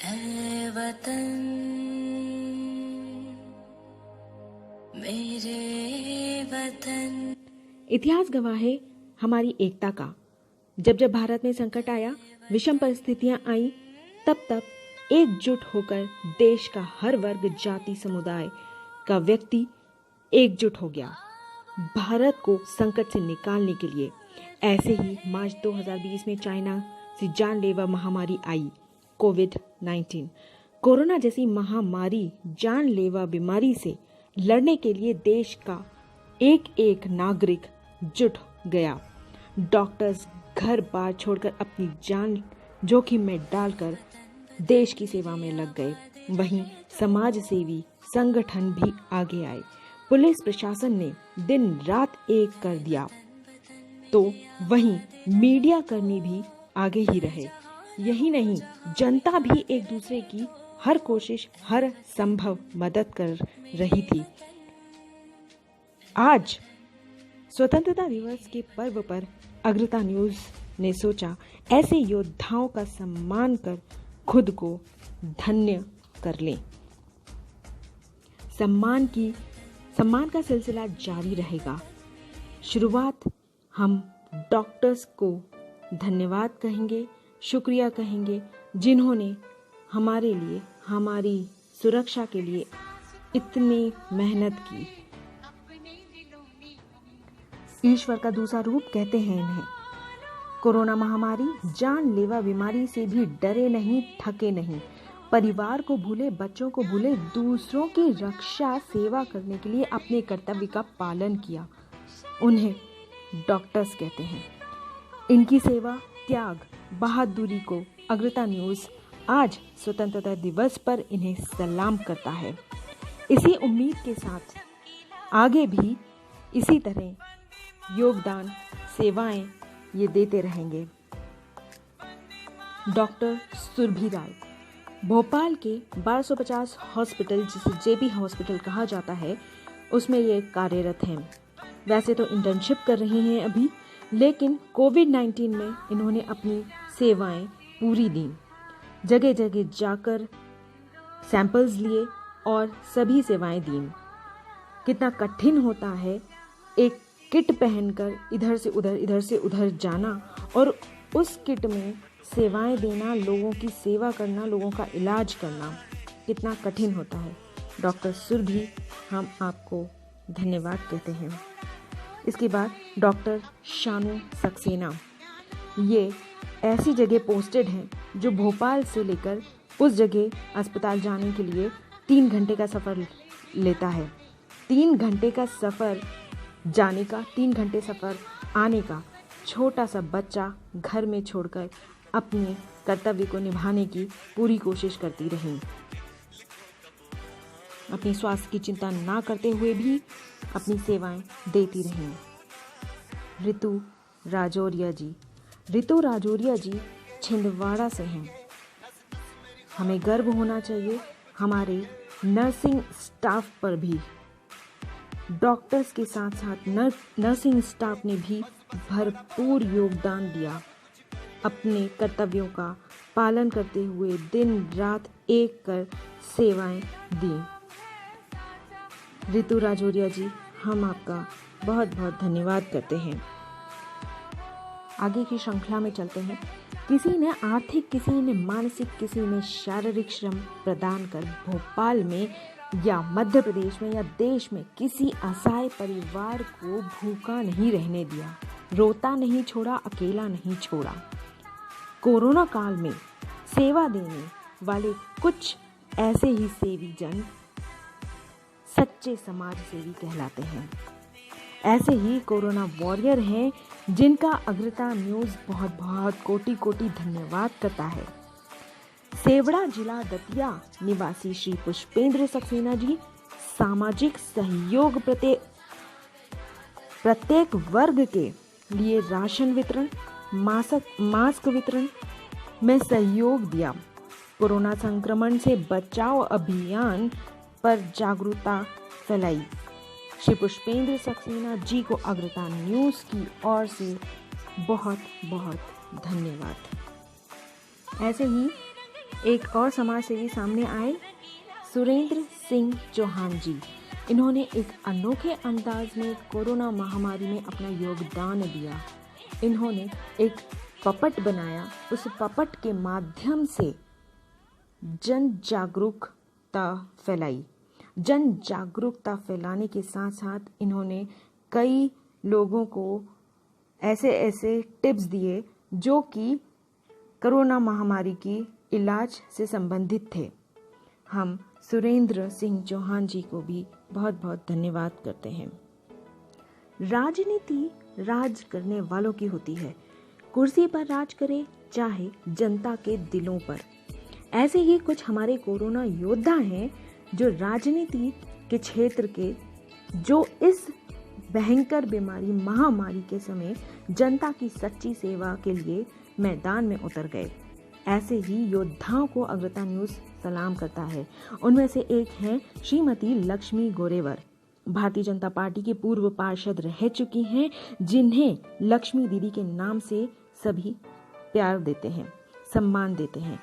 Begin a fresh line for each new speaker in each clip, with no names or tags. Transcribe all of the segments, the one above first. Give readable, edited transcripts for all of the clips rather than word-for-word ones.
ऐ वतन मेरे वतन।
इतिहास गवाह है हमारी एकता का। जब जब भारत में संकट आया, विषम परिस्थितियां आई, तब एकजुट होकर देश का हर वर्ग, जाति, समुदाय का व्यक्ति एकजुट हो गया भारत को संकट से निकालने के लिए। ऐसे ही मार्च 2020 में चाइना से जानलेवा महामारी आई, कोविड-19। कोरोना जैसी महामारी जानलेवा बीमारी से लड़ने के लिए देश का एक एक नागरिक जुट गया। डॉक्टर्स घर बार छोड़कर अपनी जान जोखिम में डालकर देश की सेवा में लग गए। वहीं समाज सेवी संगठन भी आगे आए। पुलिस प्रशासन ने दिन रात एक कर दिया, तो वहीं मीडिया कर्मी भी आगे ही रहे। यही नहीं, जनता भी एक दूसरे की हर कोशिश, हर संभव मदद कर रही थी। आज स्वतंत्रता दिवस के पर्व पर अग्रता न्यूज ने सोचा ऐसे योद्धाओं का सम्मान कर खुद को धन्य कर लें। सम्मान का सिलसिला जारी रहेगा। शुरुआत हम डॉक्टर्स को धन्यवाद कहेंगे, शुक्रिया कहेंगे, जिन्होंने हमारे लिए, हमारी सुरक्षा के लिए इतनी मेहनत की। ईश्वर का दूसरा रूप कहते हैं इन्हें। कोरोना महामारी जानलेवा बीमारी से भी डरे नहीं, थके नहीं। परिवार को भूले, बच्चों को भूले, दूसरों की रक्षा सेवा करने के लिए अपने कर्तव्य का पालन किया। उन्हें डॉक्टर्स कहते हैं। इनकी सेवा, त्याग, बहादुरी को अग्रता न्यूज आज स्वतंत्रता दिवस पर इन्हें सलाम करता है। इसी उम्मीद के साथ आगे भी इसी तरह योगदान, सेवाएं ये देते रहेंगे। डॉक्टर सुरभि राय भोपाल के 1250 हॉस्पिटल, जिसे जेबी हॉस्पिटल कहा जाता है, उसमें ये कार्यरत हैं। वैसे तो इंटर्नशिप कर रही हैं अभी, लेकिन कोविड-19 में इन्होंने अपनी सेवाएं पूरी दी। जगह जगह जाकर सैंपल्स लिए और सभी सेवाएं दी। कितना कठिन होता है एक किट पहनकर इधर से उधर जाना और उस किट में सेवाएं देना, लोगों की सेवा करना, लोगों का इलाज करना, कितना कठिन होता है। डॉक्टर सुरभि, हम आपको धन्यवाद कहते हैं। इसके बाद डॉक्टर शानू सक्सेना, ये ऐसी जगह पोस्टेड हैं जो भोपाल से लेकर उस जगह अस्पताल जाने के लिए 3 घंटे का सफ़र लेता है। 3 घंटे का सफ़र जाने का, 3 घंटे सफ़र आने का। छोटा सा बच्चा घर में छोड़कर अपने कर्तव्य को निभाने की पूरी कोशिश करती रही। अपनी स्वास्थ्य की चिंता ना करते हुए भी अपनी सेवाएं देती रहीं। ऋतु राजौरिया जी छिंदवाड़ा से हैं। हमें गर्व होना चाहिए हमारे नर्सिंग स्टाफ पर भी। डॉक्टर्स के साथ साथ नर्सिंग स्टाफ ने भी भरपूर योगदान दिया। अपने कर्तव्यों का पालन करते हुए दिन रात एक कर सेवाएं दी। ऋतु राजौरिया जी, हम आपका बहुत बहुत धन्यवाद करते हैं। आगे की श्रृंखला में चलते हैं। किसी ने आर्थिक, किसी ने मानसिक, किसी ने शारीरिक श्रम प्रदान कर भोपाल में या मध्य प्रदेश में या देश में किसी असहाय परिवार को भूखा नहीं रहने दिया, रोता नहीं छोड़ा, अकेला नहीं छोड़ा। कोरोना काल में सेवा देने वाले कुछ ऐसे ही सेवी जन सच्चे समाज सेवी कहलाते हैं। ऐसे ही कोरोना वॉरियर हैं जिनका अग्रता न्यूज़ बहुत बहुत कोटि कोटि धन्यवाद करता है। सेवड़ा जिला दतिया निवासी श्री पुष्पेंद्र सक्सेना जी सामाजिक सहयोग प्रत्येक वर्ग के लिए राशन वितरण, मास्क वितरण में सहयोग दिया। कोरोना संक्रमण से बचाव अभियान पर जागरूकता फैलाई। श्री पुष्पेंद्र सक्सेना जी को अग्रता न्यूज़ की ओर से बहुत बहुत धन्यवाद। ऐसे ही एक और समाज सेवी सामने आए, सुरेंद्र सिंह चौहान जी। इन्होंने एक अनोखे अंदाज में कोरोना महामारी में अपना योगदान दिया। इन्होंने एक पपट बनाया, उस पपट के माध्यम से जन जागरूकता फैलाई। जन जागरूकता फैलाने के साथ साथ इन्होंने कई लोगों को ऐसे ऐसे टिप्स दिए जो कि कोरोना महामारी की इलाज से संबंधित थे। हम सुरेंद्र सिंह चौहान जी को भी बहुत बहुत धन्यवाद करते हैं। राजनीति राज करने वालों की होती है, कुर्सी पर राज करे चाहे जनता के दिलों पर। ऐसे ही कुछ हमारे कोरोना योद्धा हैं जो राजनीति के क्षेत्र के, जो इस भयंकर बीमारी महामारी के समय जनता की सच्ची सेवा के लिए मैदान में उतर गए। ऐसे ही योद्धाओं को अग्रता न्यूज़ सलाम करता है। उनमें से एक हैं श्रीमती लक्ष्मी गोरेवर, भारतीय जनता पार्टी की पूर्व पार्षद रह चुकी हैं, जिन्हें लक्ष्मी दीदी के नाम से सभी प्यार देते हैं, सम्मान देते हैं।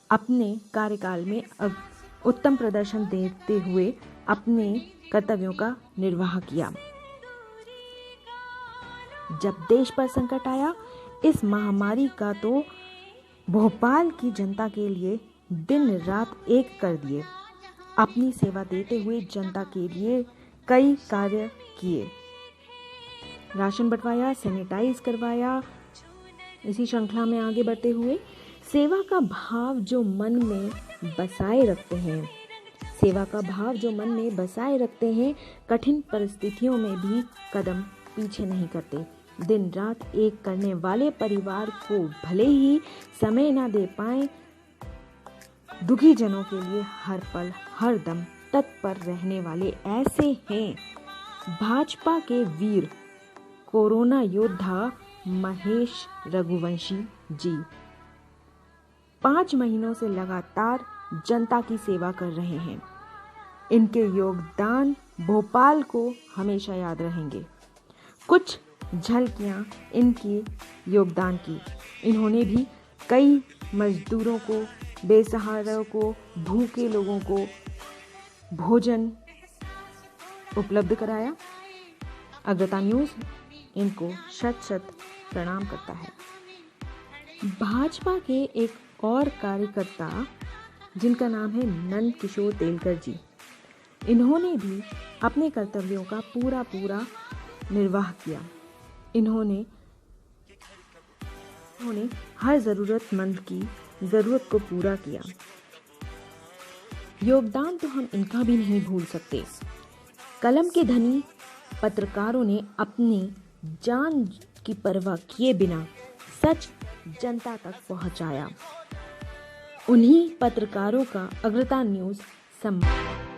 अपने कार्यकाल में उत्तम प्रदर्शन देते हुए अपने कर्तव्यों का निर्वाह किया। जब देश पर संकट आया इस महामारी का, तो भोपाल की जनता के लिए दिन रात एक कर दिए। अपनी सेवा देते हुए जनता के लिए कई कार्य किए, राशन बंटवाया, सैनिटाइज करवाया। इसी श्रृंखला में आगे बढ़ते हुए सेवा का भाव जो मन में बसाए रखते हैं, सेवा का भाव जो मन में बसाए रखते हैं, कठिन परिस्थितियों में भी कदम पीछे नहीं करते। दिन रात एक करने वाले परिवार को भले ही समय ना दे पाए, दुखी जनों के लिए हर पल हर दम तत्पर रहने वाले ऐसे हैं भाजपा के वीर कोरोना योद्धा महेश रघुवंशी जी। 5 महीनों से लगातार जनता की सेवा कर रहे हैं। इनके योगदान भोपाल को हमेशा याद रहेंगे। कुछ झलकियां इनकी योगदान की। इन्होंने भी कई मजदूरों को, बेसहारा को, भूखे लोगों को भोजन उपलब्ध कराया। अग्रता न्यूज़ इनको शत शत प्रणाम करता है। भाजपा के एक और कार्यकर्ता जिनका नाम है नंद किशोर तेलकर जी, इन्होंने भी अपने कर्तव्यों का पूरा निर्वाह किया। इन्होंने हर ज़रूरतमंद की ज़रूरत को पूरा किया। योगदान तो हम इनका भी नहीं भूल सकते। कलम के धनी पत्रकारों ने अपनी जान की परवाह किए बिना सच जनता तक पहुंचाया। उन्हीं पत्रकारों का अग्रता न्यूज़ सम्मान।